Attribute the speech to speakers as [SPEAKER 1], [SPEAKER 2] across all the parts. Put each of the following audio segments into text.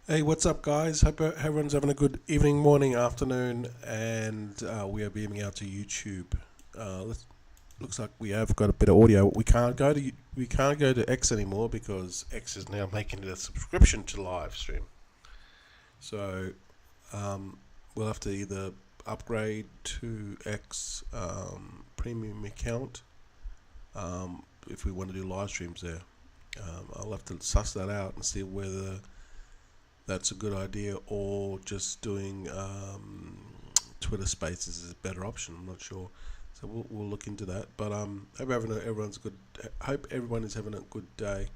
[SPEAKER 1] Hey, what's up, guys? Hope everyone's having a good evening, morning, afternoon, and we are beaming out to YouTube. Looks like we have got a bit of audio. We can't go to X anymore because X is now making it a subscription to live stream. So we'll have to either upgrade to X premium account if we want to do live streams there. I'll have to suss that out and see whether that's a good idea, or just doing Twitter Spaces is a better option. I'm not sure, so we'll look into that. But hope everyone is having a good day.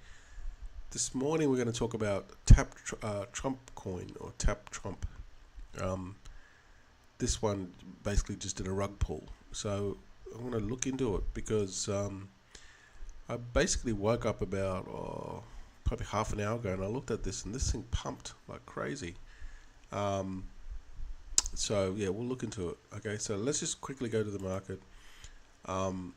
[SPEAKER 1] This morning we're going to talk about Trump coin, or Tap Trump. Um, this one basically just did a rug pull, so I'm going to look into it because I basically woke up about probably half an hour ago, and I looked at this, and this thing pumped like crazy. Um, so yeah, we'll look into it. Okay, so let's just quickly go to the market. Um,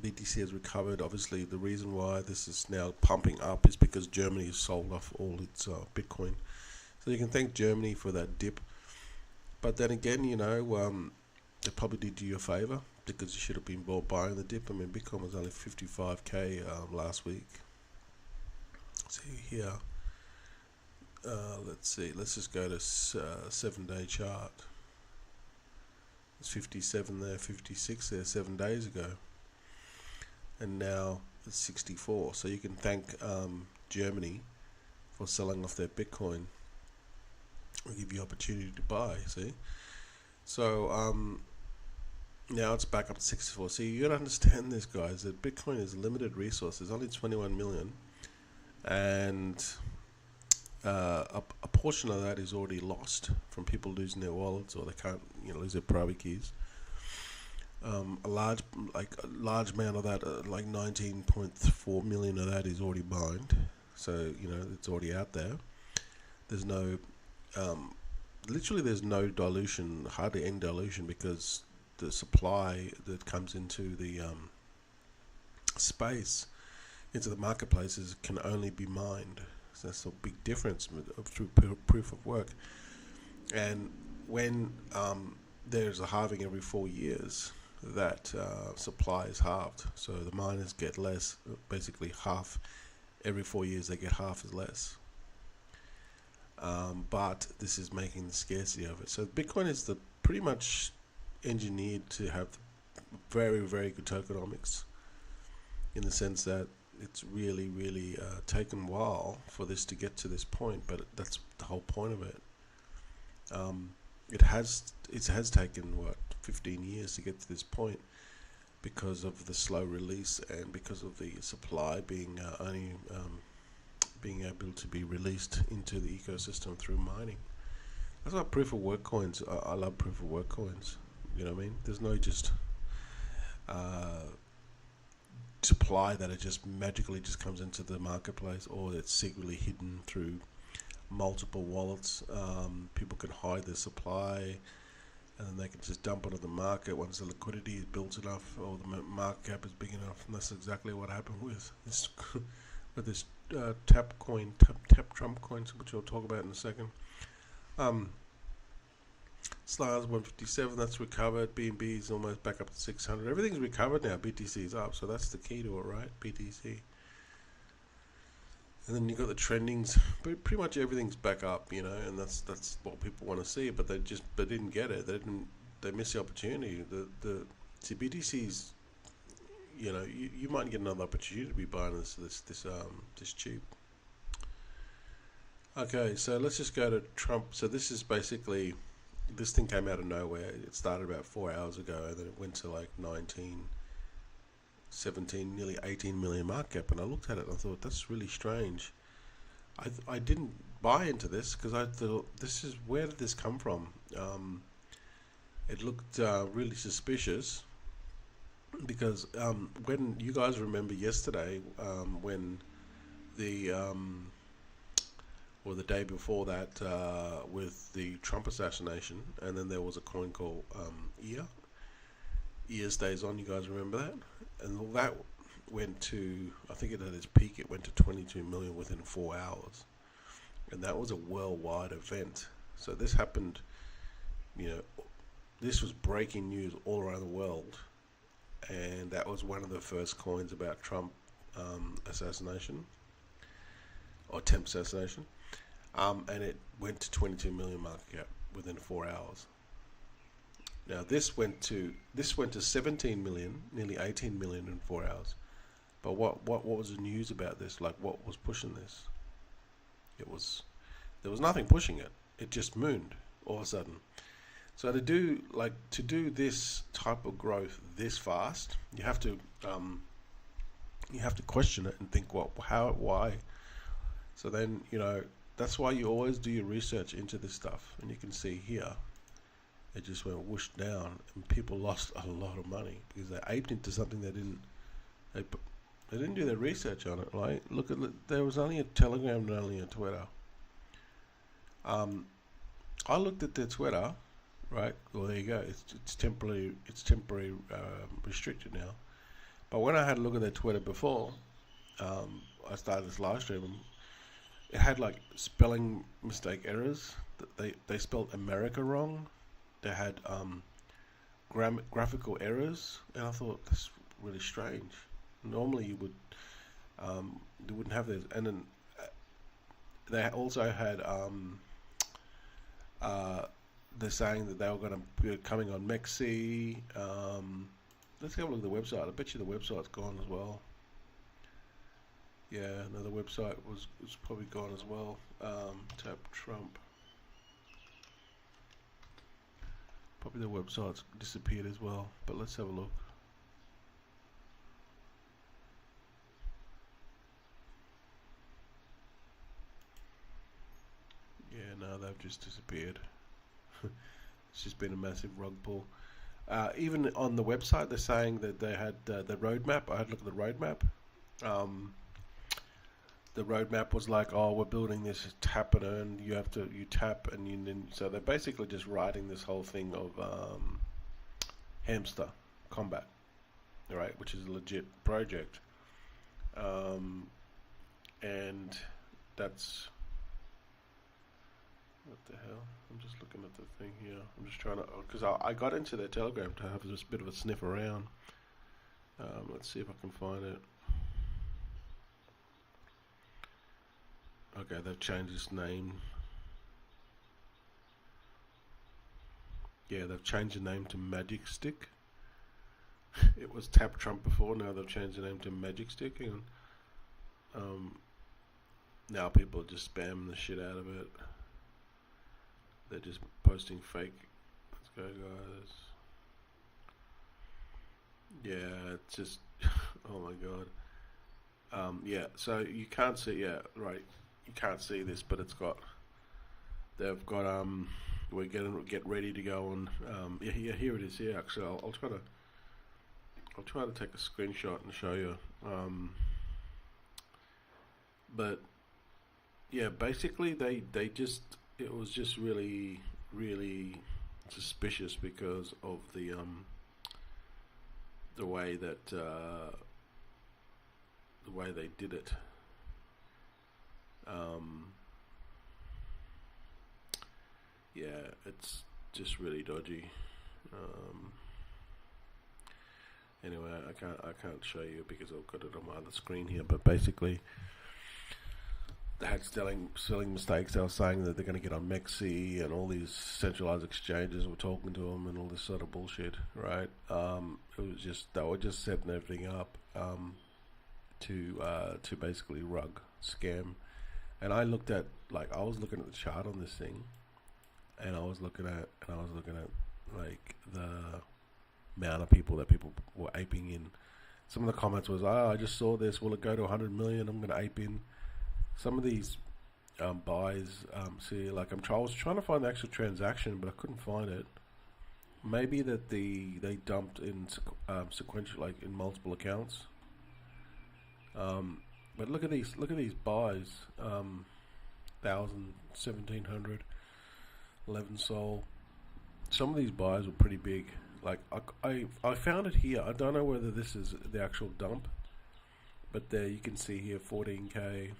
[SPEAKER 1] BTC has recovered. Obviously, the reason why this is now pumping up is because Germany has sold off all its Bitcoin. So you can thank Germany for that dip. But then again, they probably did you a favor because you should have been buying the dip. I mean, Bitcoin was only 55k last week. See here. Let's see. Let's just go to 7-day chart. It's 57 there, 56 there 7 days ago, and now it's 64. So you can thank Germany for selling off their Bitcoin. Will give you opportunity to buy. See, so now it's back up to 64. So you got to understand this, guys. That Bitcoin is a limited resource. There's only 21 million, and a portion of that is already lost from people losing their wallets, or they can't, lose their private keys. A large amount of that, like 19.4 million of that, is already mined. So it's already out there. There's no, literally, there's no dilution, hardly any dilution, because the supply that comes into the space, into the marketplaces, can only be mined. So that's a big difference through proof of work. And when there's a halving every 4 years, that supply is halved. So the miners get less, basically half. Every 4 years they get half as less. But this is making the scarcity of it. So Bitcoin is the pretty much engineered to have very, very good tokenomics, in the sense that it's really, really taken a while for this to get to this point, but that's the whole point of it. It has taken 15 years to get to this point, because of the slow release and because of the supply being only being able to be released into the ecosystem through mining. That's why proof of work coins. I love proof of work coins. You know what I mean? There's no just uh, supply that it just magically just comes into the marketplace, or it's secretly hidden through multiple wallets. People can hide their supply, and then they can just dump it on the market once the liquidity is built enough, or the market cap is big enough. And that's exactly what happened with this with this tap Trump coin, which we'll talk about in a second. Um, SLAR's 157, that's recovered. BNB is almost back up to 600. Everything's recovered now. BTC is up, so that's the key to it, right? BTC. And then you got the trendings, but pretty much everything's back up, and that's what people want to see. But they didn't get it. They missed the opportunity. See, BTC's, you might get another opportunity to be buying this cheap. Okay, so let's just go to Trump. So this is basically, this thing came out of nowhere. It started about 4 hours ago, and then it went to like 19, 17, nearly 18 million market cap. And I looked at it and I thought, that's really strange. I didn't buy into this because I thought, where did this come from? It looked really suspicious, because when you guys remember yesterday, when the or the day before that, with the Trump assassination, and then there was a coin called EAR stays on. You guys remember that? And all that went to, I think it at its peak, it went to 22 million within 4 hours. and that was a worldwide event. So this happened, you know, this was breaking news all around the world, and that was one of the first coins about Trump assassination or attempt assassination, and it went to 22 million market cap within 4 hours. Now this went to 17 million, nearly 18 million in 4 hours. But what was the news about this? Like, what was pushing this? There was nothing pushing it. It just mooned all of a sudden. So to do this type of growth this fast, you have to question it and think, what, how, why. So then, that's why you always do your research into this stuff. And you can see here, it just went whoosh down, and people lost a lot of money because they aped into something they didn't do their research on it. Like, look at there was only a Telegram and only a Twitter. I looked at their Twitter, right? Well, there you go. It's temporarily restricted now. But when I had a look at their Twitter before, I started this live stream, and it had like spelling mistake errors. They spelled America wrong. They had graphical errors, and I thought that's really strange. Normally you wouldn't have this. And then they also had they're saying that they were going to be coming on Mexi. Let's have a look at the website. I bet you the website's gone as well. Yeah, no, the website was probably gone as well. Tap Trump. Probably the website's disappeared as well. But let's have a look. Yeah, no, they've just disappeared. It's just been a massive rug pull. Even on the website, they're saying that they had the roadmap. I had a look at the roadmap. The roadmap was like, oh, we're building this tap and earn. You tap and then so they're basically just writing this whole thing of hamster combat, right? Which is a legit project, and that's what the hell. I'm just looking at the thing here. I'm just trying to, because I got into their Telegram to have this bit of a sniff around. Let's see if I can find it. Okay, they've changed its name. Yeah, they've changed the name to Magic Stick. It was Tap Trump before. Now they've changed the name to Magic Stick, and now people are just spamming the shit out of it. They're just posting fake. Let's go, guys. Yeah, it's just oh my god. Yeah, so you can't see. Yeah, right. You can't see this, but they've got we're get ready to go on. Yeah, here it is. Here, actually, I'll try to take a screenshot and show you. But yeah, basically it was just really, really suspicious because of the way that the way they did it. Yeah, it's just really dodgy. Anyway, I can't show you because I've got it on my other screen here. But basically, they had spelling mistakes. They were saying that they're going to get on Mexi, and all these centralized exchanges were talking to them, and all this sort of bullshit, right? It was just they were just setting everything up to basically rug scam. And I looked at I was looking at the chart on this thing, and I was looking at like the amount of people were aping in. Some of the comments was, I just saw this. Will it go to 100 million? I'm going to ape in. Some of these buys, see, like I was trying to find the actual transaction, but I couldn't find it. Maybe that they dumped in sequential, like in multiple accounts. But look at these buys, 1,000, 1,700, 11 sol. Some of these buys were pretty big. Like I found it here. I don't know whether this is the actual dump, but there you can see here 14k.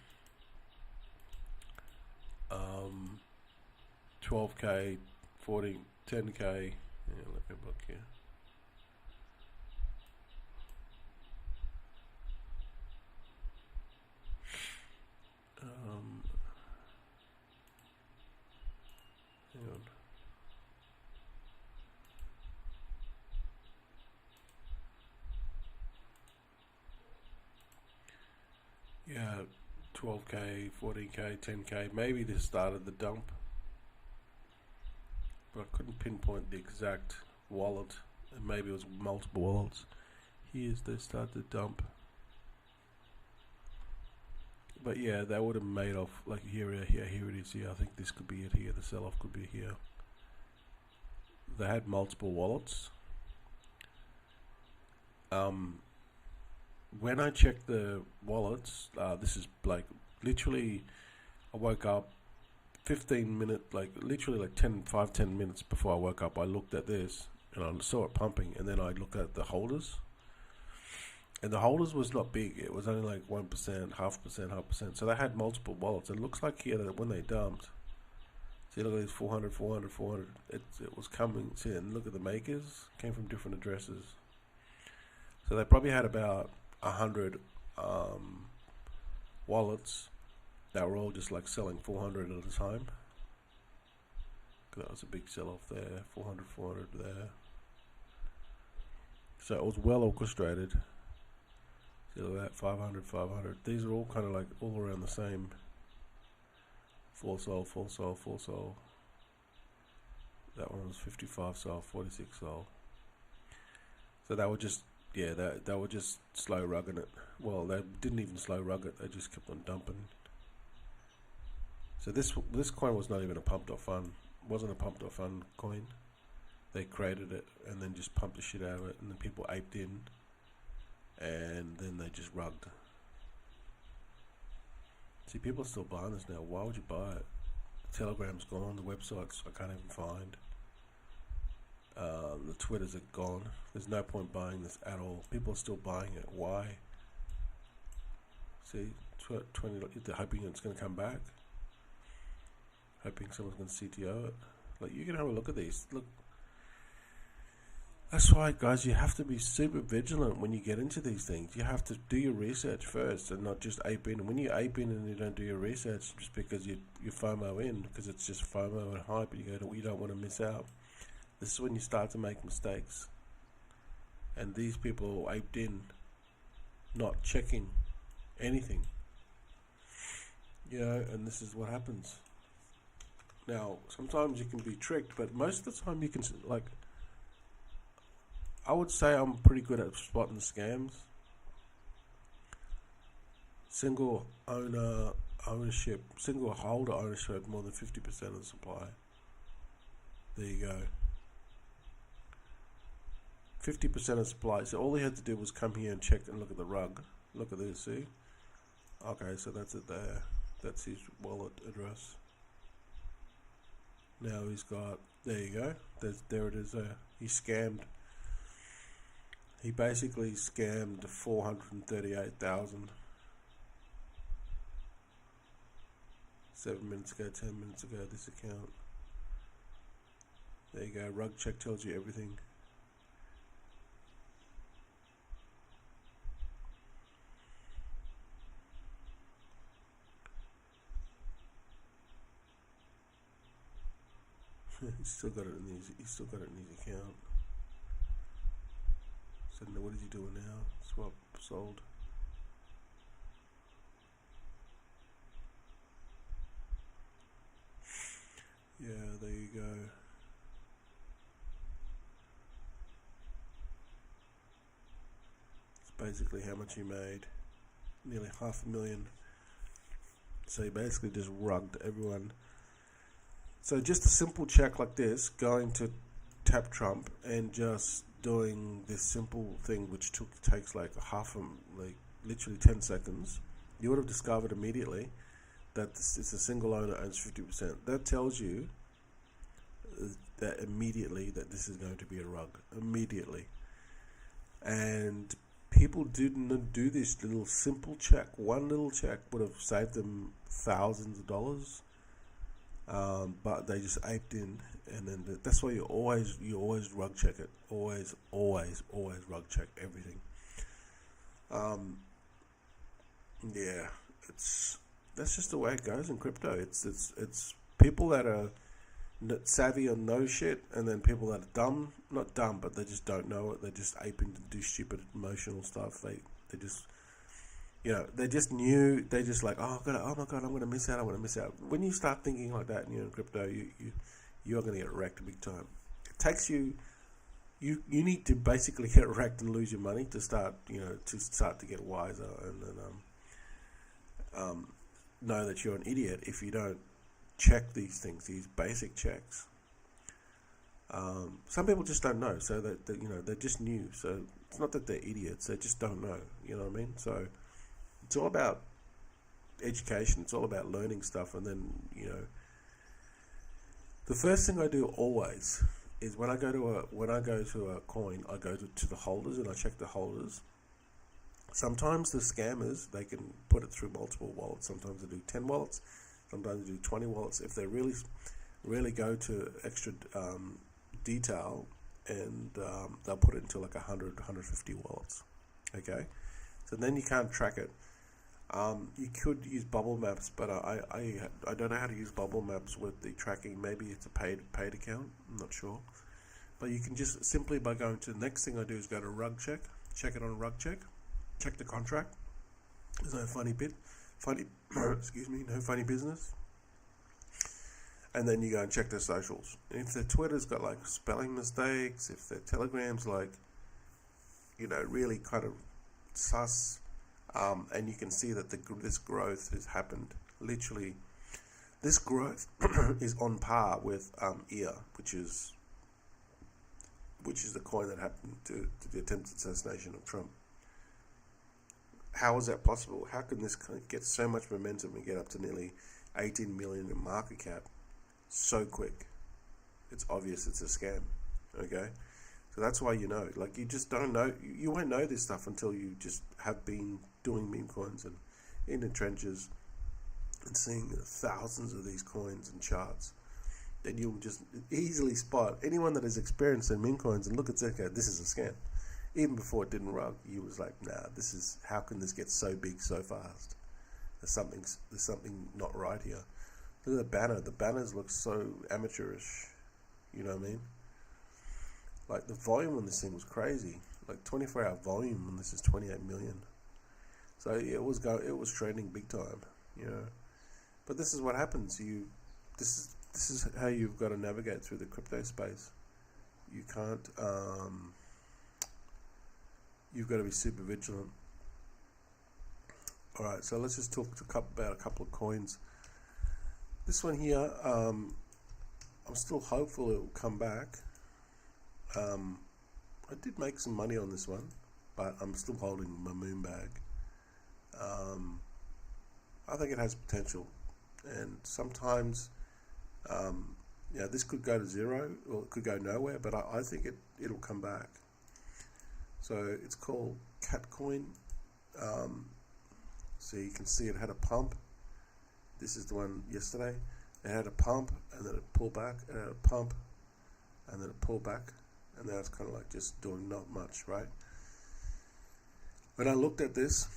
[SPEAKER 1] 12k, 14, 10k. Yeah, let me look here. Hang on. Yeah, 12k, 14k, 10k. Maybe this started the dump, but I couldn't pinpoint the exact wallet, and maybe it was multiple wallets. Here's they start the dump. But yeah, they would have made off, like here it is here. I think this could be it here. The sell-off could be here. They had multiple wallets. When I checked the wallets, this is like literally, I woke up 15 minutes, like literally like 10 minutes before I woke up. I looked at this and I saw it pumping, and then I looked at the holders. And the holders was not big. It was only like 1%, half percent. So they had multiple wallets. It looks like here that when they dumped, see, look at these 400. It was coming. See, and look at the makers. Came from different addresses. So they probably had about 100 wallets that were all just like selling 400 at a time. That was a big sell-off there. 400 there. So it was well orchestrated. See, look at that, 500. These are all kind of like all around the same. Full sold. That one was 55 sold, 46 sold. So they were just, yeah, they were just slow rugging it. Well, they didn't even slow rug it. They just kept on dumping. So this coin was not even a pumped up fund. It wasn't a pumped up fund coin. They created it and then just pumped the shit out of it, and then people aped in. And then they just rugged. See, people are still buying this now. Why would you buy it? The Telegram's gone. The websites I can't even find. The Twitters are gone. There's no point buying this at all. People are still buying it. Why? See, 20. They're hoping it's going to come back. Hoping someone's going to CTO it. Like, you can have a look at these. Look. That's why, guys, you have to be super vigilant when you get into these things. You have to do your research first and not just ape in. And when you ape in and you don't do your research just because you FOMO in, because it's just FOMO and hype, you don't want to miss out. This is when you start to make mistakes. And these people aped in, not checking anything. You know, and this is what happens. Now, sometimes you can be tricked, but most of the time you can, like, I would say I'm pretty good at spotting the scams. Single holder ownership more than 50% of the supply. There you go. 50% of supply. So all he had to do was come here and check and look at the rug. Look at this, see? Okay, so that's it there. That's his wallet address. Now he's got, there you go. There it is there. He scammed. He basically scammed 438,000. 7 minutes ago, 10 minutes ago, this account. There you go. Rug check tells you everything. He's still got it in his account. So now what is he doing now? Swap sold. Yeah, there you go. It's basically how much he made. Nearly $500,000. So he basically just rugged everyone. So just a simple check like this, going to tap Trump and just doing this simple thing, which takes like literally 10 seconds, you would have discovered immediately that it's a single owner owns 50%. That tells you that immediately that this is going to be a rug. Immediately. And people didn't do this little simple check. One little check would have saved them thousands of dollars. but they just aped in, and then that's why you always rug check it, always rug check everything. Yeah, that's just the way it goes in crypto. It's people that are savvy or know shit, and then people that are dumb, not dumb, but they just don't know it. They're just aping to do stupid emotional stuff. They just, they just knew. They just like, oh my god, I'm gonna miss out. When you start thinking like that, and you're in crypto, you're gonna get wrecked big time. It takes you. You need to basically get wrecked and lose your money to start, to get wiser, and then know that you're an idiot if you don't check these things, these basic checks. Some people just don't know, so that they're just new. So it's not that they're idiots; they just don't know. You know what I mean? So it's all about education. It's all about learning stuff, and then the first thing I do always is when I go to a coin, I go to the holders and I check the holders. Sometimes the scammers, they can put it through multiple wallets. Sometimes they do 10 wallets. Sometimes they do 20 wallets. If they really go to extra detail, and they'll put it into like 100, 150 wallets. Okay, so then you can't track it. You could use bubble maps, but I don't know how to use bubble maps with the tracking. Maybe it's a paid account. I'm not sure. But you can just simply by going to the next thing I do is go to rug check it on rug check the contract. There's no excuse me, no funny business. And then you go and check their socials. And if their Twitter's got like spelling mistakes, if their Telegram's like, really kind of sus, and you can see that this growth has happened. Literally, this growth is on par with EAR, which is the coin that happened to the attempted assassination of Trump. How is that possible? How can this get so much momentum and get up to nearly 18 million in market cap so quick? It's obvious it's a scam. Okay, so that's why you just don't know. You won't know this stuff until you just have been doing meme coins and in the trenches and seeing thousands of these coins and charts. Then you'll just easily spot anyone that has experienced in meme coins and look at it, okay, this is a scam. Even before it didn't rug, you was like, nah, how can this get so big so fast? There's something not right here. Look at the banner. The banners look so amateurish. You know what I mean? Like the volume on this thing was crazy. Like 24-hour volume on this is 28 million. So it was trending big time. But this is what happens. This is how you've got to navigate through the crypto space. You can't. You've got to be super vigilant. All right, so let's just talk about a couple of coins. This one here, I'm still hopeful it will come back. I did make some money on this one, but I'm still holding my moon bag. I think it has potential, and sometimes, this could go to zero or it could go nowhere, but I think it'll come back. So it's called Catcoin. So you can see it had a pump. This is the one yesterday. It had a pump and then it pulled back. It had a pump and then it pulled back. And now it's kind of like just doing not much, right? When I looked at this,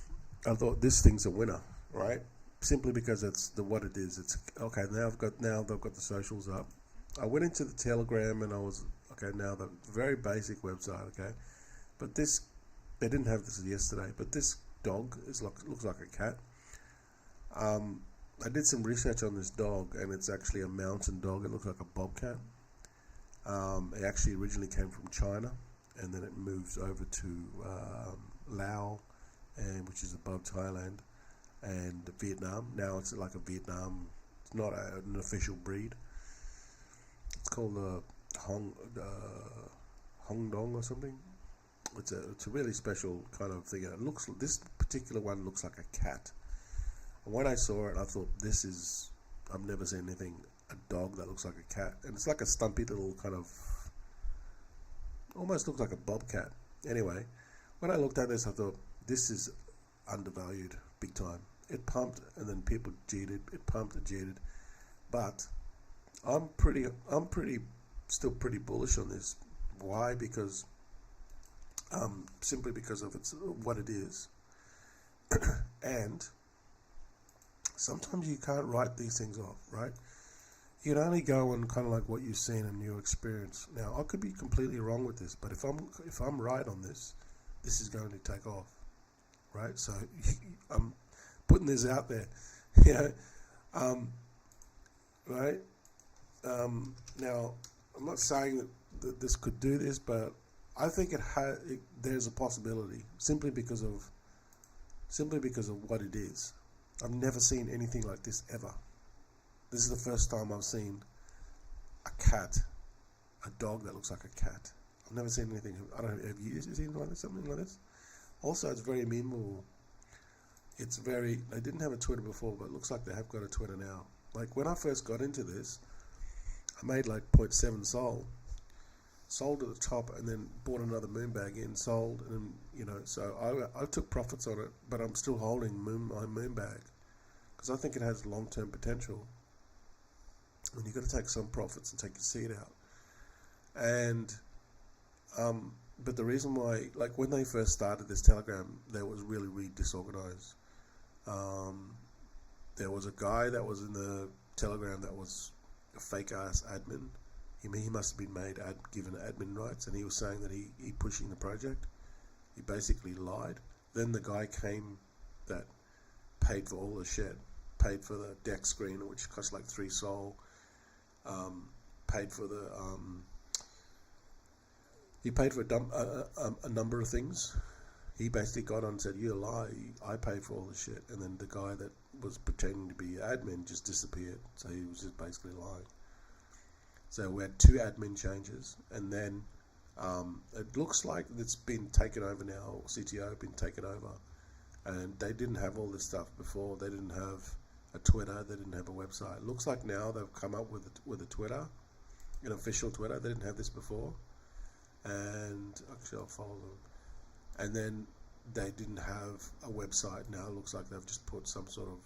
[SPEAKER 1] I thought this thing's a winner, right? Simply because it's what it is. It's okay. Now they've got the socials up. I went into the Telegram and I was okay. Now the very basic website, okay. But they didn't have this yesterday. But this dog looks like a cat. I did some research on this dog, and it's actually a mountain dog. It looks like a bobcat. It actually originally came from China, and then it moves over to Laos, which is above Thailand, and Vietnam. Now it's like a Vietnam. It's not an official breed. It's called Hong Dong or something. It's a really special kind of thing. This particular one looks like a cat. And when I saw it, I thought, I've never seen a dog that looks like a cat. And it's like a stumpy little kind of, almost looks like a bobcat. Anyway, when I looked at this, I thought, this is undervalued big time. It pumped and then people jeeted. It pumped and jeeted. But I'm still pretty bullish on this. Why? Because simply because of it's what it is, and sometimes you can't write these things off, right? You can only go on kind of like what you've seen and your experience. Now, I could be completely wrong with this, but if I'm right on this, this is going to take off, right? So I'm putting this out there, you know, um, right? Now, I'm not saying that this could do this, but I think there's a possibility simply because of what it is. I've never seen anything like this ever. This is the first time I've seen a dog that looks like a cat. I've never seen anything. I don't know. Have you seen something like this? Also, it's very memeable. They didn't have a Twitter before, but it looks like they have got a Twitter now. Like when I first got into this, I made like 0.7 sold at the top, and then bought another Moonbag in, sold, and so I took profits on it, but I'm still holding my Moonbag because I think it has long-term potential. And you've got to take some profits and take your seed out. And but the reason why, like when they first started this Telegram, they was really disorganized. There was a guy that was in the Telegram that was a fake ass admin. He must have been given admin rights, and he was saying that he pushing the project. He basically lied. Then the guy came that paid for all the shit, paid for the deck screen, which cost like 3 Sol. Paid for he paid for a number of things. He basically got on and said, "You lie. I paid for all the shit." And then the guy that was pretending to be admin just disappeared. So he was just basically lying. So we had 2 admin changes, and then it looks like it's been taken over now. CTO been taken over, and they didn't have all this stuff before. They didn't have a Twitter. They didn't have a website. It looks like now they've come up with a Twitter, an official Twitter. They didn't have this before, and actually I'll follow them. And then they didn't have a website. Now it looks like they've just put some sort of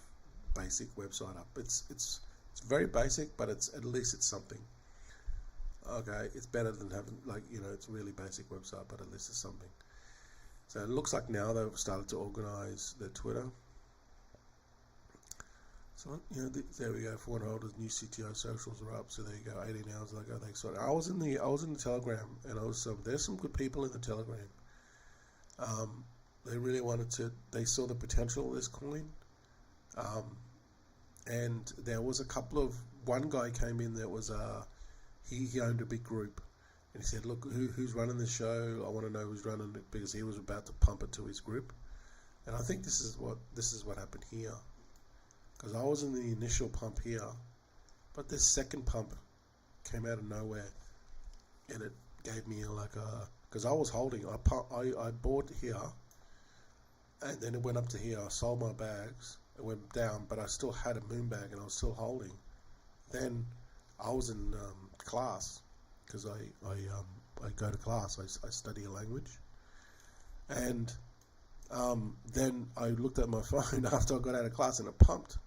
[SPEAKER 1] basic website up. It's very basic, but at least it's something. Okay, it's better than having it's a really basic website, but at least it's something. So it looks like now they've started to organize their Twitter. So there we go. For one holders, new CTO socials are up. So there you go. 18 hours ago, they started. I was in the Telegram, and there's some good people in the Telegram. They really wanted to. They saw the potential of this coin, and there was one guy came in that was he owned a big group, and he said, "Look, who's running the show? I want to know who's running it," because he was about to pump it to his group. And I think this is what happened here, because I was in the initial pump here, but this second pump came out of nowhere, and it gave me because I was holding. I bought here, and then it went up to here. I sold my bags. It went down, but I still had a Moonbag, and I was still holding. Then I was in class, because I go to class. I study a language, and then I looked at my phone after I got out of class, and it pumped,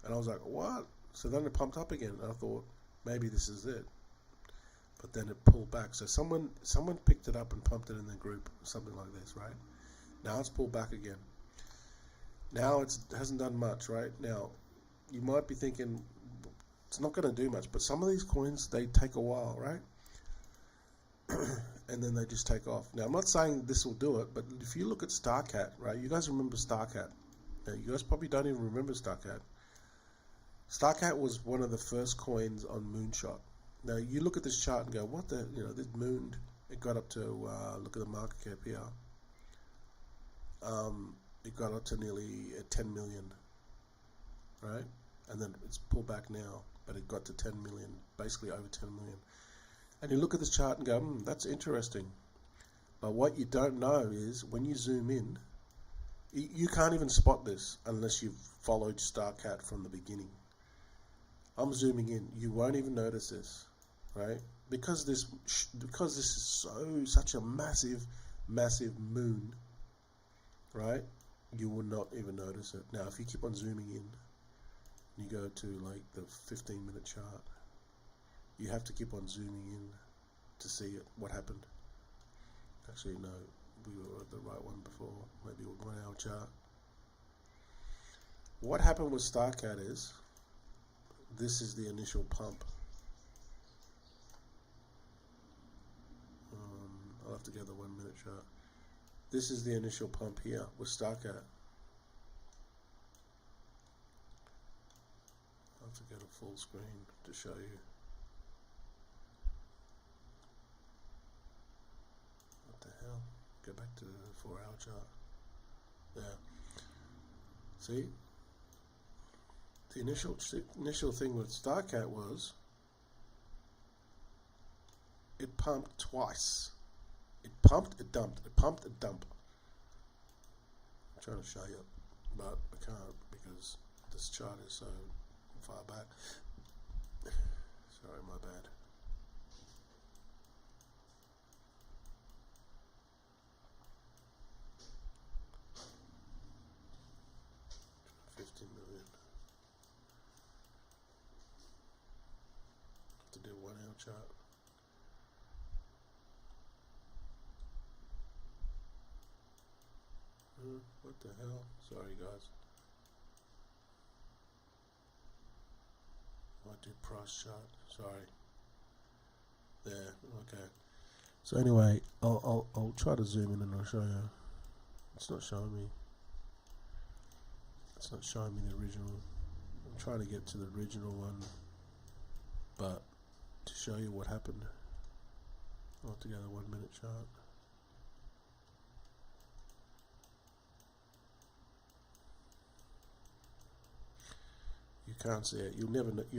[SPEAKER 1] and I was like, "What?" So then it pumped up again, and I thought maybe this is it, but then it pulled back. So someone picked it up and pumped it in their group, something like this, right? Now it's pulled back again. Now it hasn't done much, right? Now you might be thinking, it's not going to do much, but some of these coins, they take a while, right? And then they just take off. Now, I'm not saying this will do it, but if you look at StarCat, right? You guys remember StarCat. Now, you guys probably don't even remember StarCat. StarCat was one of the first coins on Moonshot. Now, you look at this chart and go, what the, this moon, it got up to, look at the market cap here. It got up to nearly 10 million, right? And then it's pulled back now, but it got to 10 million, basically over 10 million. And you look at this chart and go, that's interesting. But what you don't know is when you zoom in, you can't even spot this unless you've followed StarCat from the beginning. I'm zooming in, you won't even notice this, right? Because this is such a massive moon, right? You will not even notice it. Now, if you keep on zooming in, you go to like the 15-minute chart, You have to keep on zooming in to see what happened. Actually, no, we were at the right one before. Maybe a 1 hour chart. What happened with StarCat is, this is the initial pump. I'll have to go the 1 minute chart. This is the initial pump here with StarCat. I'll have to go to full screen to show you. What the hell? Go back to the 4 hour chart. There. See? The initial thing with StarCat was it pumped twice. It pumped, it dumped, it pumped, it dumped. I'm trying to show you, but I can't because this chart is so far back. Sorry, my bad. $15 million. Have to do 1 hour chart. What the hell? Sorry, guys. I do price chart. Sorry. There. Okay. So anyway, I'll try to zoom in and I'll show you. It's not showing me. It's not showing me the original. I'm trying to get to the original one, but to show you what happened. Altogether, 1 minute chart. You can't see it. You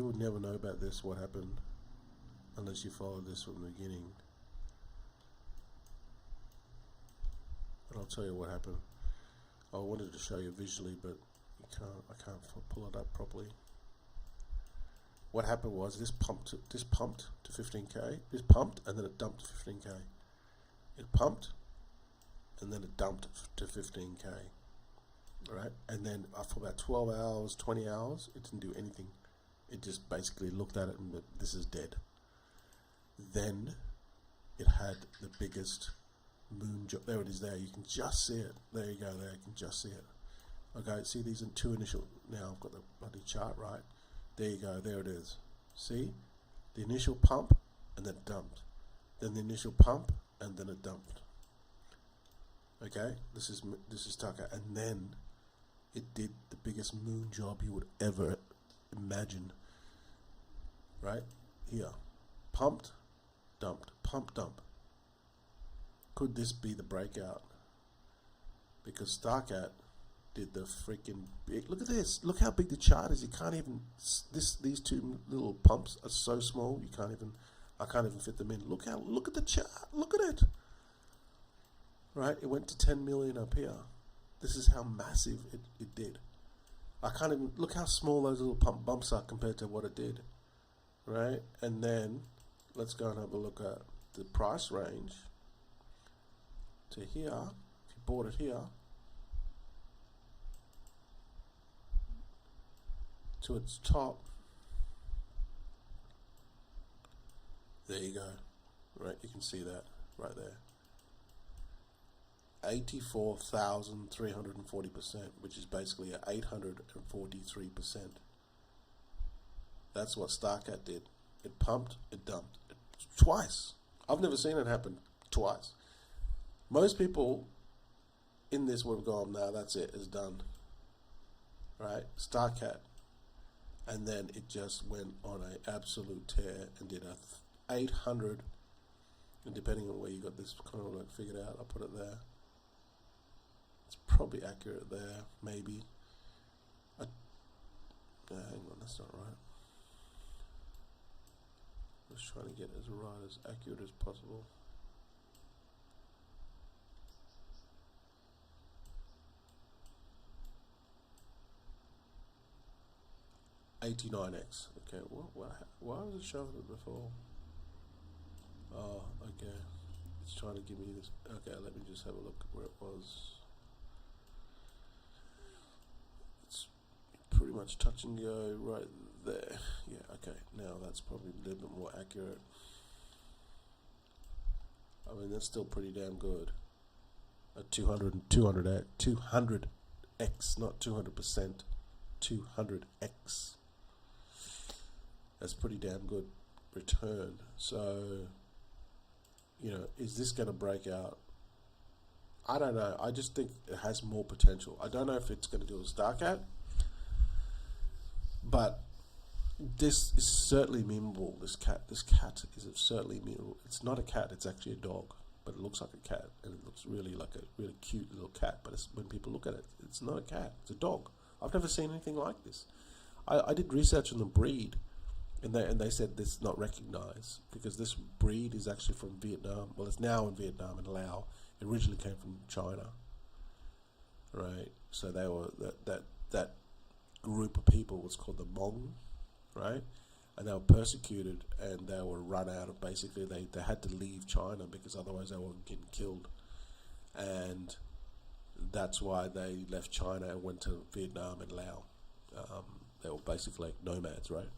[SPEAKER 1] would never know about this, what happened, unless you followed this from the beginning. And I'll tell you what happened. I wanted to show you visually, but I can't pull it up properly. What happened was this pumped to 15k. This pumped and then it dumped to 15k. It pumped and then it dumped to 15k. Right, and then for about 12 hours, 20 hours, it didn't do anything. It just basically looked at it and went, this is dead. Then it had the biggest moon job. There it is there. You can just see it. There you go there. You can just see it. Okay, see these are two initial. Now I've got the bloody chart right. There you go. There it is. See? The initial pump and then it dumped. Then the initial pump and then it dumped. Okay? This is Tucker. And then it did the biggest moon job you would ever imagine. Right? Here. Pumped, dumped, pump, dump. Could this be the breakout? Because StarCat did the freaking big. Look at this. Look how big the chart is. You can't even. These two little pumps are so small. You can't even. I can't even fit them in. Look at the chart. Look at it. Right. It went to 10 million up here. This is how massive it did. I can't even look how small those little bumps are compared to what it did. Right. And then let's go and have a look at the price range to here. If you bought it here to its top, there you go. Right, you can see that right there. 84,340%, which is basically at 843%. That's what StarCat did. It pumped, it dumped. Twice. I've never seen it happen twice. Most people in this would have gone, nah, that's it, it's done. Right? StarCat. And then it just went on an absolute tear and did a 800, and depending on where you got this kind of like figured out, I'll put it there. It's probably accurate there, maybe. Hang on, that's not right. I was trying to get as right, as accurate as possible. $89x. Okay, why was it showing it before? Oh, okay. It's trying to give me this. Okay, let me just have a look where it was. It's pretty much touch and go right there. Yeah, okay, now That's probably a little bit more accurate. I mean, that's still pretty damn good. At 200x, not 200%, 200x. That's pretty damn good return. So, is this going to break out? I don't know. I just think it has more potential. I don't know if it's going to do a star cat, but this is certainly memeable. This cat is certainly memeable. It's not a cat. It's actually a dog, but it looks like a cat, and it looks really like a really cute little cat. But when people look at it, it's not a cat. It's a dog. I've never seen anything like this. I did research on the breed, and they said this is not recognized because this breed is actually from Vietnam. Well, it's now in Vietnam and Laos. It originally came from China, right? So they were that group of people was called the Hmong, right? And they were persecuted and they were run out of, basically they had to leave China because otherwise they were getting killed, and that's why they left China and went to Vietnam and Laos. They were basically like nomads, right?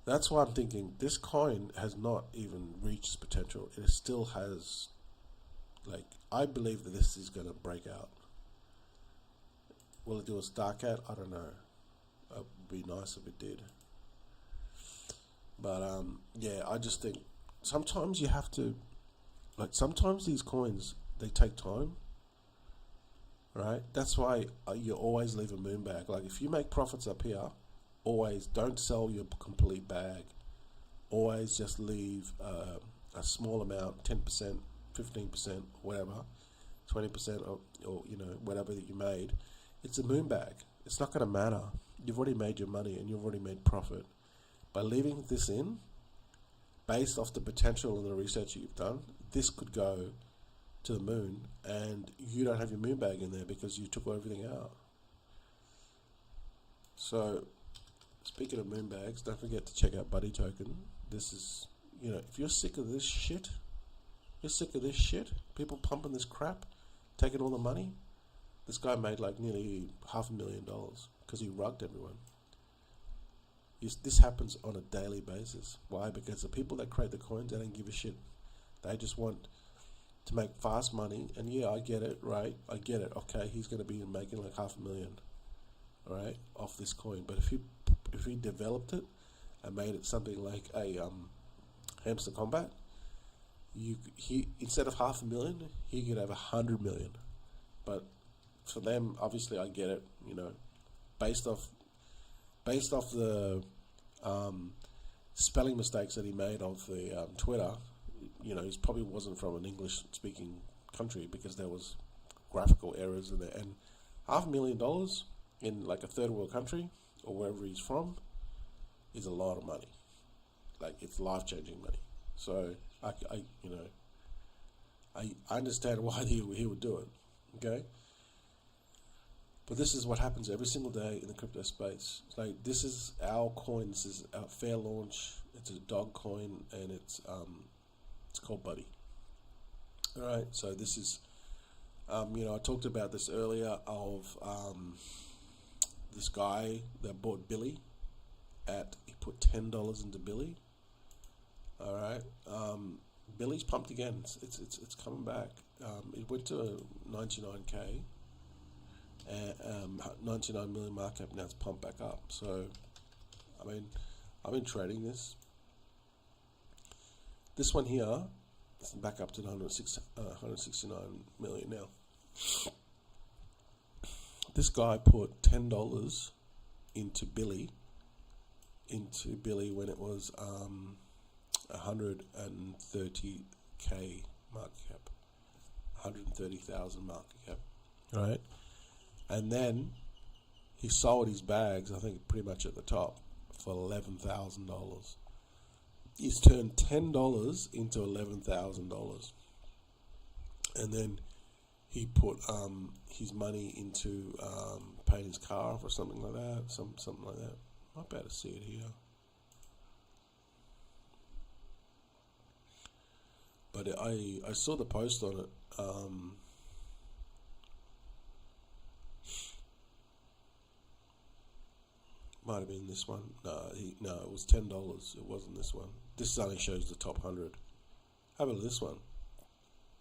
[SPEAKER 1] That's why I'm thinking this coin has not even reached its potential. It still has, I believe that this is going to break out. Will it do a star cat? I don't know. It would be nice if it did. But yeah, I just think sometimes you have to, sometimes these coins, they take time, right? That's why you always leave a moon bag. Like if you make profits up here, always don't sell your complete bag. Always just leave a small amount, 10%, 15%, whatever, 20%, or whatever that you made. It's a moon bag. It's not going to matter. You've already made your money and you've already made profit. By leaving this in, based off the potential and the research you've done, this could go to the moon, and you don't have your moon bag in there because you took everything out. So, speaking of moon bags, don't forget to check out Buddy Token. This is, if you're sick of this shit, people pumping this crap, taking all the money. This guy made nearly $500,000 because he rugged everyone. This happens on a daily basis. Why? Because the people that create the coins, they don't give a shit. They just want to make fast money. And yeah, I get it, right? I get it. Okay, he's going to be making $500,000, right, off this coin. But if he developed it and made it something like a hamster combat, he instead of $500,000, he could have $100 million. But for them, obviously, I get it. Based off the spelling mistakes that he made of the Twitter, he probably wasn't from an English-speaking country because there was graphical errors in there. And $500,000 in a third world country or wherever he's from is a lot of money. It's life-changing money. So I understand why he would do it. Okay. But this is what happens every single day in the crypto space. This is our coin. This is our fair launch. It's a dog coin, and it's called Buddy. All right. So this is, I talked about this earlier of this guy that bought Billy. He put $10 into Billy. All right. Billy's pumped again. It's coming back. It went to 99k. 99 million market cap. Now it's pumped back up. So, I've been trading this. This one here is back up to 169 million now. This guy put $10 into Billy when it was 130k market cap, 130,000 market cap, right? And then he sold his bags, I think pretty much at the top, for $11,000. He's turned $10 into $11,000. And then he put his money into paying his car off or something like that. Something like that. I might be able to see it here. But I saw the post on it. Might have been this one. No, it was $10. It wasn't this one. This only shows the top 100. How about this one?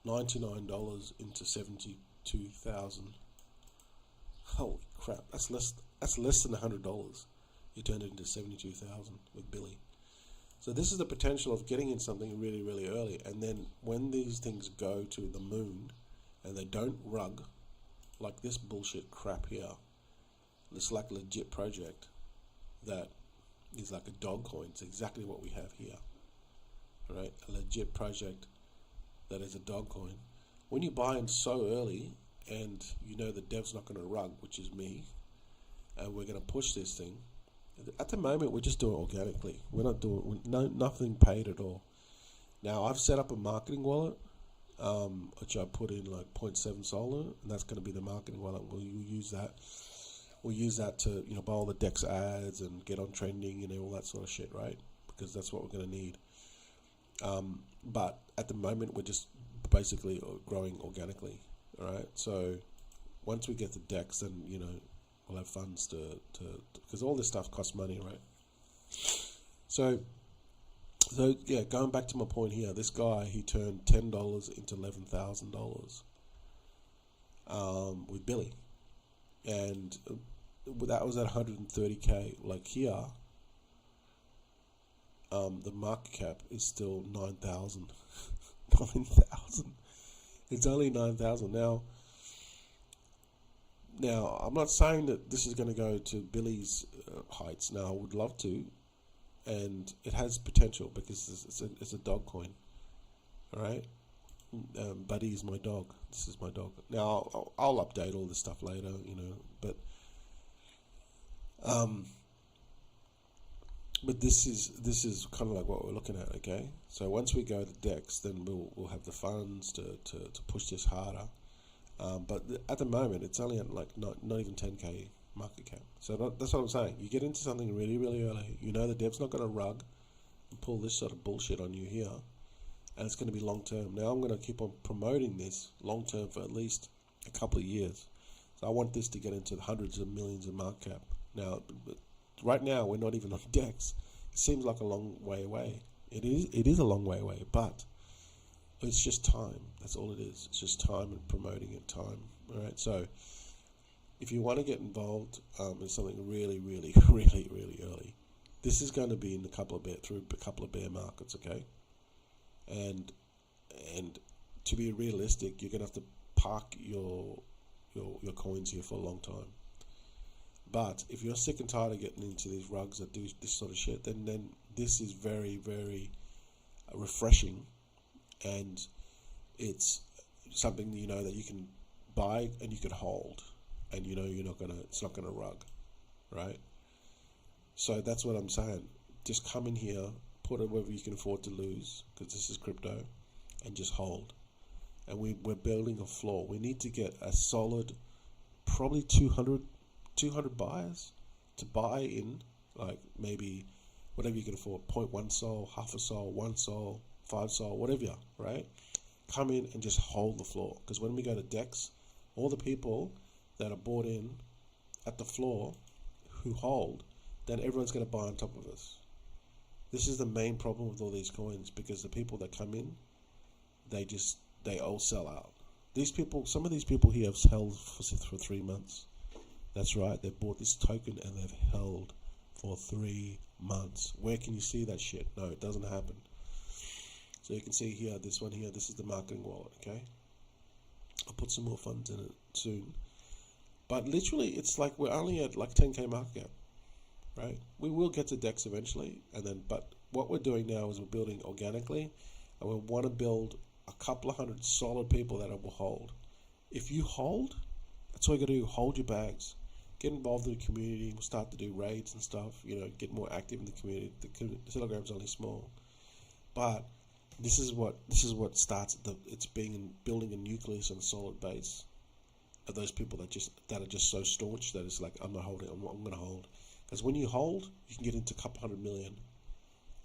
[SPEAKER 1] $99 into 72,000. Holy crap! That's less. That's less than $100. You turned it into 72,000 with Billy. So this is the potential of getting in something really, really early, and then when these things go to the moon, and they don't rug, like this bullshit crap here. It's like a legit project that is like a dog coin. It's exactly what we have here, right? A legit project that is a dog coin. When you buy in so early, and you know the dev's not going to rug, which is me, and we're going to push this thing. At the moment, we're just doing it organically. We're not doing nothing paid at all. Now, I've set up a marketing wallet, which I put in like 0.7 Solar, and that's going to be the marketing wallet. We'll use that. We'll use that to buy all the Dex ads and get on trending and all that sort of shit, right? Because that's what we're going to need. But at the moment, we're just basically growing organically, all right? So once we get the Dex, then we'll have funds to because all this stuff costs money, right? So yeah, going back to my point here, this guy, he turned $10 into $11,000 with Billy, and that was at 130k. Like here, the market cap is still 9,000. 9,000. It's only 9,000 now. Now, I'm not saying that this is going to go to Billy's heights. Now, I would love to, and it has potential because it's a dog coin. All right, Buddy is my dog. This is my dog. Now, I'll update all this stuff later, but this is kind of like what we're looking at. Okay, so once we go to Dex, then we'll have the funds to push this harder. But at the moment, it's only at like not even 10k market cap. So that's what I'm saying. You get into something really, really early. The dev's not going to rug and pull this sort of bullshit on you here, and it's going to be long term. Now I'm going to keep on promoting this long term for at least a couple of years. So I want this to get into the hundreds of millions of market cap. Now, right now we're not even on Dex. It seems like a long way away. It is a long way away, but it's just time. That's all it is. It's just time and promoting it. Time. All right. So, if you want to get involved in something really, really, really, really early, this is going to be in through a couple of bear markets. Okay. And to be realistic, you're going to have to park your coins here for a long time. But if you're sick and tired of getting into these rugs that do this sort of shit, then this is very, very refreshing. And it's something that you can buy and you can hold, and it's not gonna rug, right? So that's what I'm saying. Just come in here, put it wherever you can afford to lose, because this is crypto, and just hold. And we're building a floor. We need to get a solid, probably 200 buyers to buy in, like maybe whatever you can afford, 0.1 Sol, half a Sol, 1 Sol, 5 Sol, whatever, right? Come in and just hold the floor. Because when we go to Dex, all the people that are bought in at the floor who hold, then everyone's going to buy on top of us. This is the main problem with all these coins, because the people that come in, they all sell out. Some of these people here have held for 3 months. That's right, they've bought this token and they've held for 3 months. Where can you see that shit? No, it doesn't happen. So you can see here, this one here, this is the marketing wallet, okay? I'll put some more funds in it soon. But literally, it's like we're only at like 10k market cap, right? We will get to Dex eventually, but what we're doing now is we're building organically, and we want to build a couple of hundred solid people that will hold. If you hold, that's all you got to do. Hold your bags. Get involved in the community. We'll start to do raids and stuff. Get more active in the community. The Telegram's only small, but this is what starts. It's building a nucleus and a solid base of those people that are just so staunch that it's like, I'm not holding. I'm going to hold, because when you hold, you can get into a couple $100 million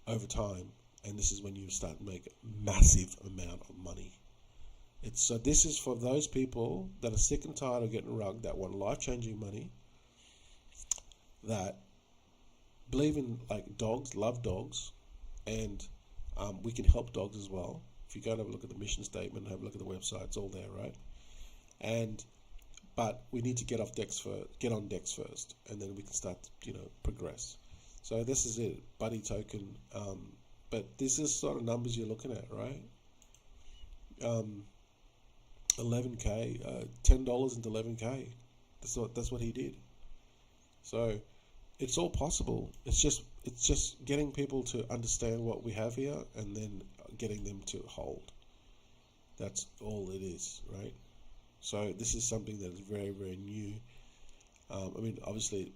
[SPEAKER 1] over time, and this is when you start to make a massive amount of money. So this is for those people that are sick and tired of getting rugged, that want life-changing money, that believe in like dogs, love dogs, and we can help dogs as well. If you go and have a look at the mission statement, have a look at the website, it's all there, right? And but we need to get on decks first, and then we can start, progress. So this is it, buddy token. But this is sort of numbers you're looking at, right? 11k, $10 into 11k. That's what he did. So it's all possible. It's just getting people to understand what we have here, and then getting them to hold. That's all it is, right? So this is something that is very, very new. Obviously,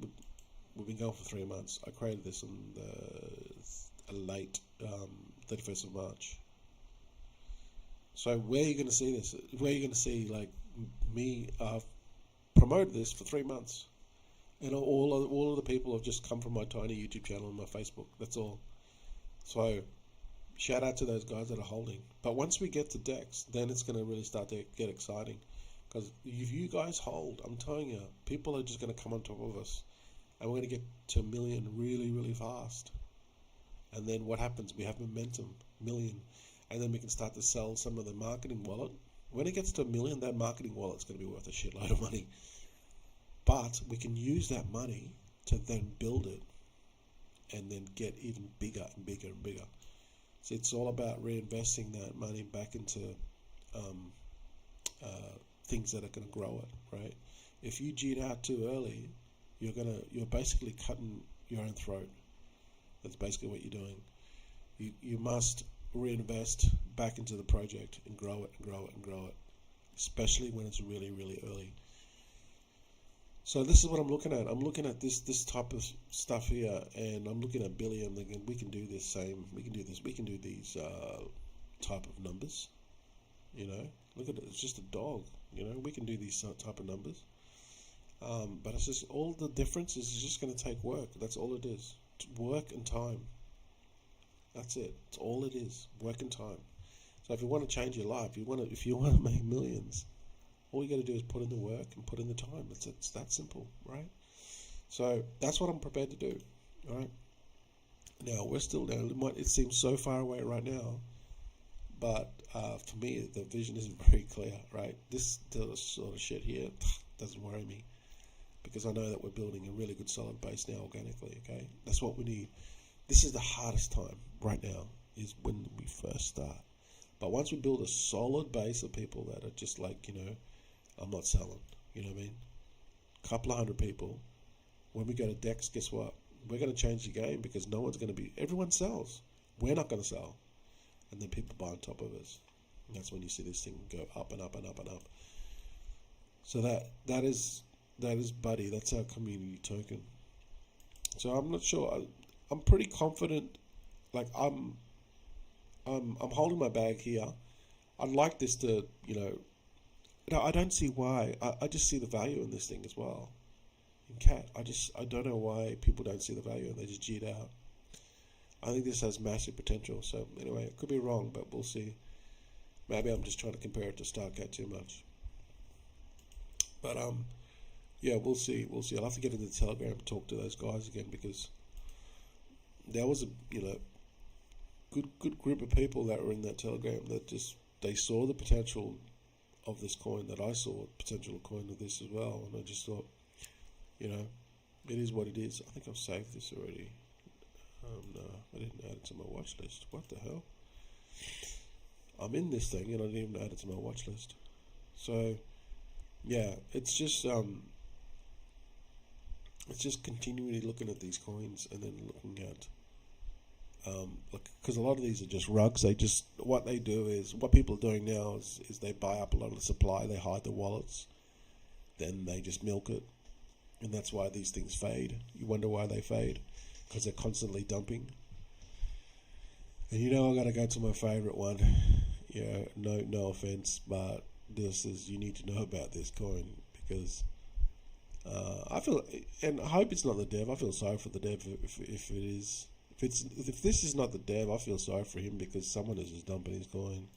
[SPEAKER 1] we've been going for 3 months. I created this on the late 31st of March. So where are you going to see this? Where are you going to see like me promote this for 3 months? And all of the people have just come from my tiny YouTube channel and my Facebook. That's all. So shout out to those guys that are holding. But once we get to DEX, then it's going to really start to get exciting. Because if you guys hold, I'm telling you, people are just going to come on top of us. And we're going to get to 1 million really, really fast. And then what happens? We have momentum, 1 million. And then we can start to sell some of the marketing wallet. When it gets to 1 million, that marketing wallet's going to be worth a shitload of money. But we can use that money to then build it and then get even bigger and bigger and bigger. So it's all about reinvesting that money back into things that are going to grow it, right? If you G'd out too early, you're basically cutting your own throat. That's basically what you're doing. You must reinvest back into the project and grow it and grow it and grow it, especially when it's really, really early. So this is what I'm looking at. I'm looking at this type of stuff here, and I'm looking at Billy. I'm thinking we can do this same. We can do this. We can do these type of numbers. Look at it. It's just a dog. We can do these type of numbers. But it's just all the difference is just going to take work. That's all it is. Work and time. That's it. It's all it is. Work and time. So if you want to change your life, if you want to make millions, all you got to do is put in the work and put in the time. It's that simple, right? So that's what I'm prepared to do. All right. Now we're still there. It seems so far away right now, but for me, the vision is very clear. Right. This sort of shit here doesn't worry me, because I know that we're building a really good solid base now organically. Okay, that's what we need. This is the hardest time right now, is when we first start. But once we build a solid base of people that are just like, I'm not selling, you know what I mean? Couple of hundred people. When we go to DEX, guess what? We're going to change the game, because everyone sells. We're not going to sell. And then people buy on top of us. And that's when you see this thing go up and up and up and up. So that is Buddy. That's our community token. So I'm not sure. I'm pretty confident. Like I'm holding my bag here. I'd like this to, I don't see why. I just see the value in this thing as well. In CAT, I don't know why people don't see the value and they just G'd out. I think this has massive potential. So anyway, it could be wrong, but we'll see. Maybe I'm just trying to compare it to StarCat too much. But yeah, we'll see. I'll have to get into the Telegram and talk to those guys again, because there was a good group of people that were in that Telegram that they saw the potential of this coin, that I saw potential coin of this as well, and I just thought, it is what it is. I think I've saved this already. No, I didn't add it to my watch list. What the hell? I'm in this thing and I didn't even add it to my watch list. So yeah, it's just continually looking at these coins, and then looking at because a lot of these are just rugs. What they do is, what people are doing now is they buy up a lot of the supply, they hide the wallets, then they just milk it, and that's why these things fade. You wonder why they fade, because they're constantly dumping. And I gotta go to my favorite one. No offense, but you need to know about this coin, because I feel, and I hope it's not the dev. I feel sorry for the dev if it is. If this is not the dev, I feel sorry for him, because someone is just dumping his coin,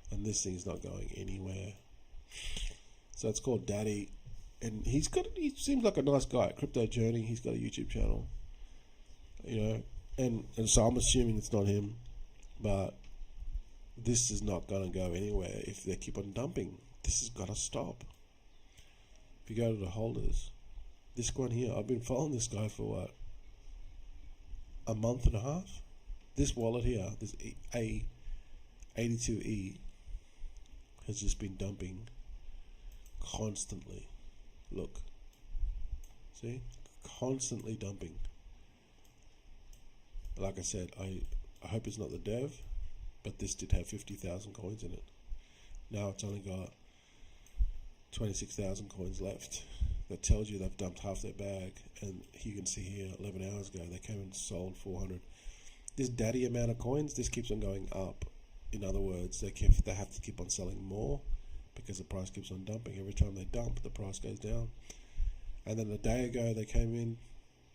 [SPEAKER 1] and this thing's not going anywhere. So it's called Daddy, and he seems like a nice guy. Crypto Journey. He's got a YouTube channel. and so I'm assuming it's not him, but this is not going to go anywhere if they keep on dumping. This has got to stop. If you go to the holders, this one here, I've been following this guy for what, a month and a half. This wallet here, this A82E, has just been dumping constantly. Look, see, constantly dumping. Like I said, I hope it's not the dev, but this did have 50,000 coins in it. Now it's only got 26,000 coins left. That tells you they've dumped half their bag, and you can see here 11 hours ago they came and sold 400. This daddy amount of coins, this keeps on going up. In other words, they have to keep on selling more because the price keeps on dumping. Every time they dump, the price goes down. And then a day ago they came in,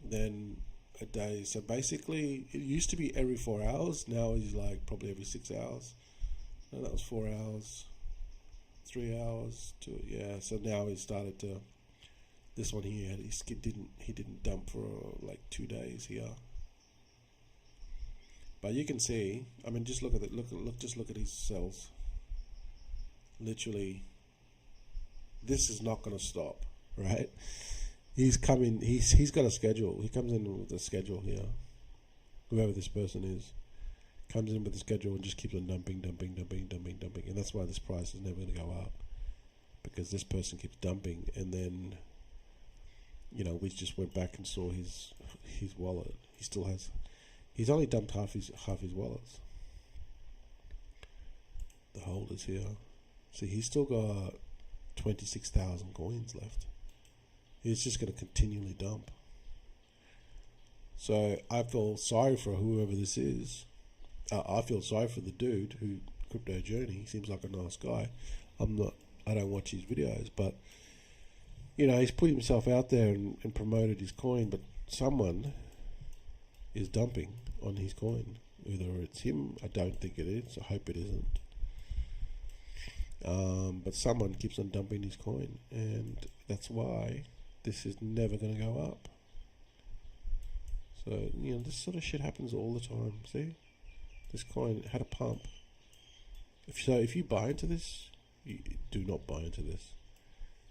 [SPEAKER 1] then a day. So basically, it used to be every 4 hours. Now it's like probably every 6 hours. And that was 4 hours, 3 hours, 2. Yeah. So now he started to. This one here, he didn't dump for like 2 days here. But you can see. I mean, just look at it. Just look at his cells. Literally, this is not going to stop, right? He's coming. He's got a schedule. He comes in with a schedule here. Whoever this person is comes in with a schedule and just keeps on dumping, and that's why this price is never going to go up, because this person keeps dumping. And then, we just went back and saw his wallet. He still has. He's only dumped half his wallets. The holders here. See, he's still got 26,000 coins left. He's just going to continually dump. So I feel sorry for whoever this is. I feel sorry for the dude who Crypto Journey. He seems like a nice guy. I don't watch his videos, but he's put himself out there and promoted his coin. But someone is dumping on his coin. Either it's him. I don't think it is. I hope it isn't. But someone keeps on dumping his coin, and that's why this is never going to go up. So, this sort of shit happens all the time. See? This coin had a pump. If you buy into this, you do not buy into this.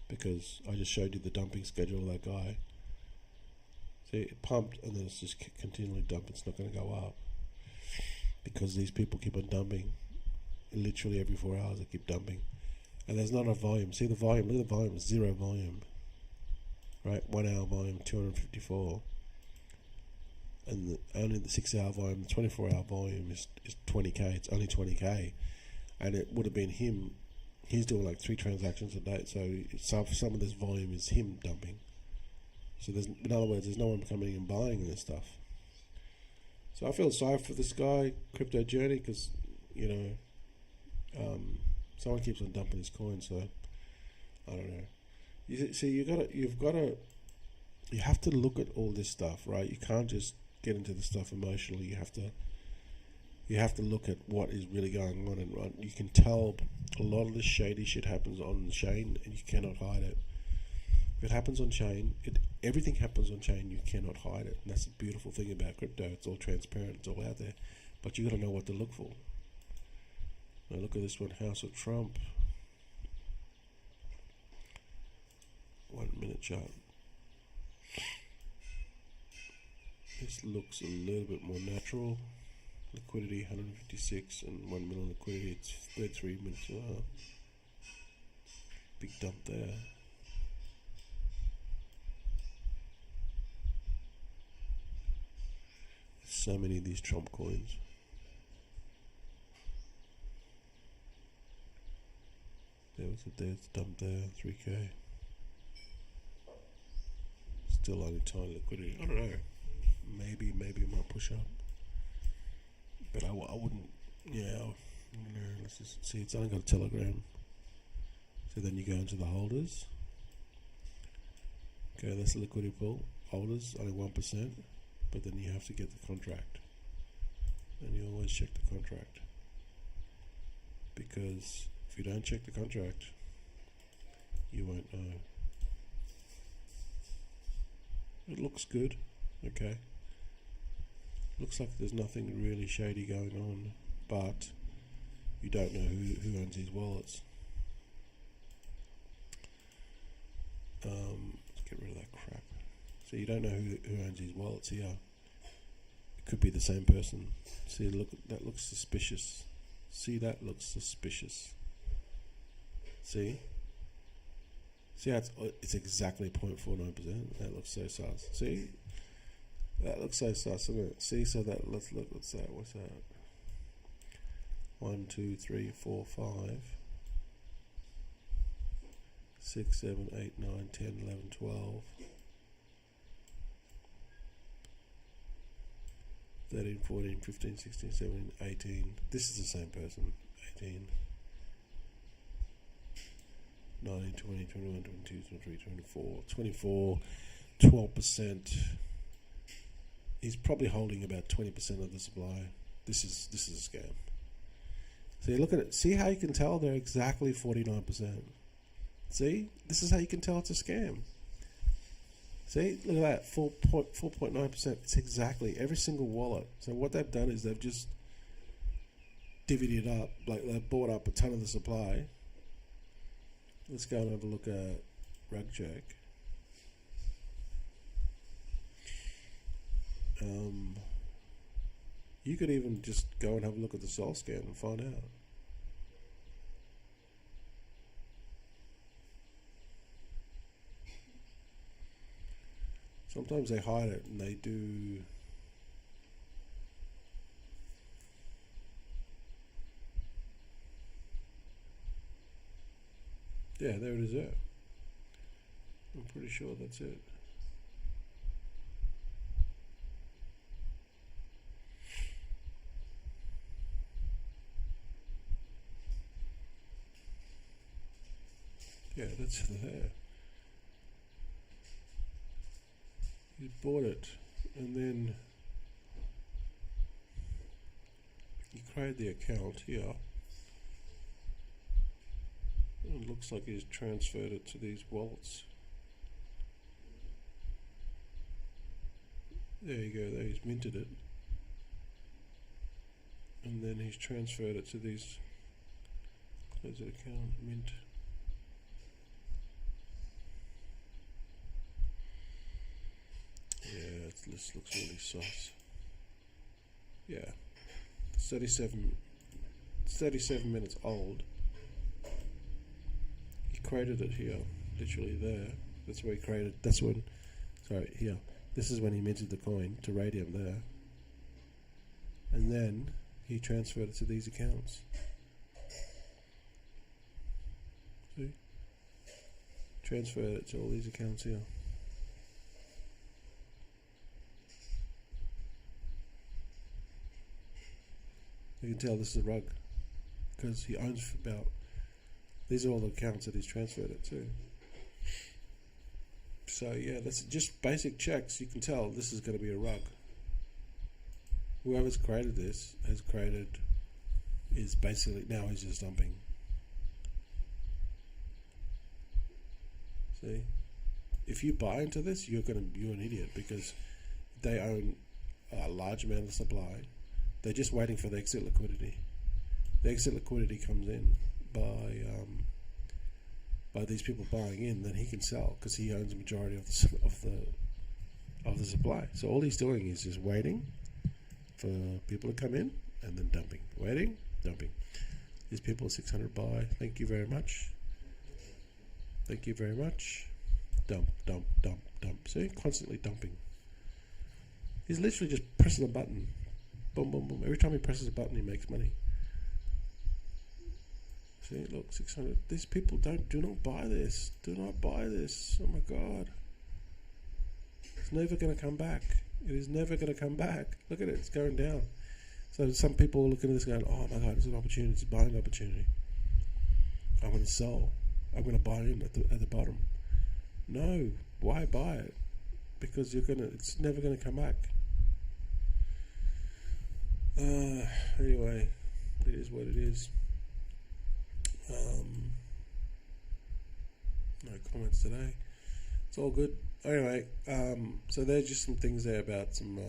[SPEAKER 1] Because I just showed you the dumping schedule of that guy. See, it pumped and then it's just continually dumped. It's not going to go up. Because these people keep on dumping. Literally every 4 hours they keep dumping. And there's not enough volume. See the volume? Look at the volume. It's zero volume. Right? 1 hour volume, 254. And only the 6 hour volume, the 24 hour volume is 20k. It's only 20k. And it would have been him. He's doing like 3 transactions a day. So some of this volume is him dumping. So in other words, there's no one coming and buying this stuff. So I feel sorry for this guy, Crypto Journey, because, someone keeps on dumping his coin. So I don't know. You have to look at all this stuff, right? You can't just get into the stuff emotionally. You have to look at what is really going on, and you can tell a lot of this shady shit happens on chain, and you cannot hide it. If it happens on chain, everything happens on chain. You cannot hide it, and that's the beautiful thing about crypto. It's all transparent. It's all out there, but you got to know what to look for. Now look at this one, House of Trump. 1 minute chart. This looks a little bit more natural. Liquidity 156 and 1 million liquidity. It's 33 minutes. Big dump there. So many of these Trump coins. There's a dump there, 3k. Still only tiny liquidity. I don't know. Maybe it might push up. But I wouldn't. Yeah. Let's just see. It's only got a Telegram. So then you go into the holders. Okay, that's the liquidity pool. Holders only 1%. But then you have to get the contract. And you always check the contract. Because if you don't check the contract, you won't know. It looks good. Okay. Looks like there's nothing really shady going on, but you don't know who owns these wallets. Let's get rid of that crap. So you don't know who owns these wallets here. It could be the same person. See, look, that looks suspicious. See, that looks suspicious. See? See how it's exactly 0.49%? That looks so sus. See? That looks so sus, doesn't it? See, so that, let's look, what's that? 1, 2, 3, 4, 5, 6, 7, 8, 9, 10, 11, 12, 13, 14, 15, 16, 17, 18. This is the same person. 18, 19, 20, 21, 22, 23, 24, 24, 12%. He's probably holding about 20% of the supply. This is a scam. See, look at it. See how you can tell they're exactly 49%. See, this is how you can tell it's a scam. See, look at that, 4.9%. It's exactly every single wallet. So what they've done is they've just divvied it up, like they've bought up a ton of the supply. Let's go and have a look at RugCheck. You could even just go and have a look at the Sol scan and find out. Sometimes they hide it and they do. Yeah, there it is there. I'm pretty sure that's it. Yeah, that's there. He bought it and then he created the account here. It looks like he's transferred it to these wallets. There you go, there he's minted it. And then he's transferred it to these. Close the account, mint. Yeah, this looks really sus. Yeah, 37 minutes old. He created it here, literally there. That's where he created, that's when, sorry, here. This is when he minted the coin to Radium there. And then he transferred it to these accounts. See? Transferred it to all these accounts here. You can tell this is a rug because he owns about, these are all the accounts that he's transferred it to. So yeah, that's just basic checks. You can tell this is going to be a rug. Whoever's created this is basically, now he's just dumping. See, if you buy into this, you're an idiot because they own a large amount of supply. They're just waiting for the exit liquidity. The exit liquidity comes in by these people buying in, then he can sell because he owns the majority of the supply. So all he's doing is just waiting for people to come in and then dumping. Waiting, dumping. These people are 600 buy. Thank you very much. Thank you very much. Dump, dump, dump, dump. See, constantly dumping. He's literally just pressing a button. Boom, boom, boom. Every time he presses a button, he makes money. See, look, 600. These people do not buy this. Do not buy this. Oh my God. It's never going to come back. It is never going to come back. Look at it. It's going down. So some people are looking at this going, oh my God, it's an opportunity. It's a buying opportunity. I'm going to sell. I'm going to buy in at the bottom. No. Why buy it? Because it's never going to come back. Anyway, it is what it is. No comments today. It's all good. Anyway, so there's just some things there about some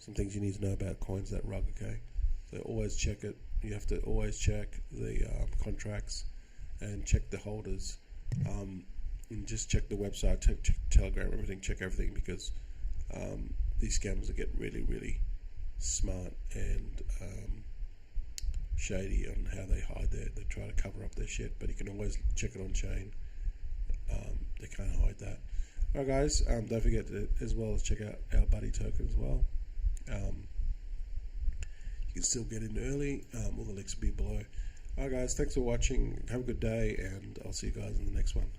[SPEAKER 1] some things you need to know about coins that rug. Okay, so always check it. You have to always check the contracts and check the holders, and just check the website, check Telegram, everything. Check everything, because these scammers will get really, really smart and shady on how they hide they try to cover up their shit, but you can always check it on chain. They can't hide that. Alright guys, don't forget to, as well as check out our buddy token as well. You can still get in early. All the links will be below. Alright guys, thanks for watching. Have a good day, and I'll see you guys in the next one.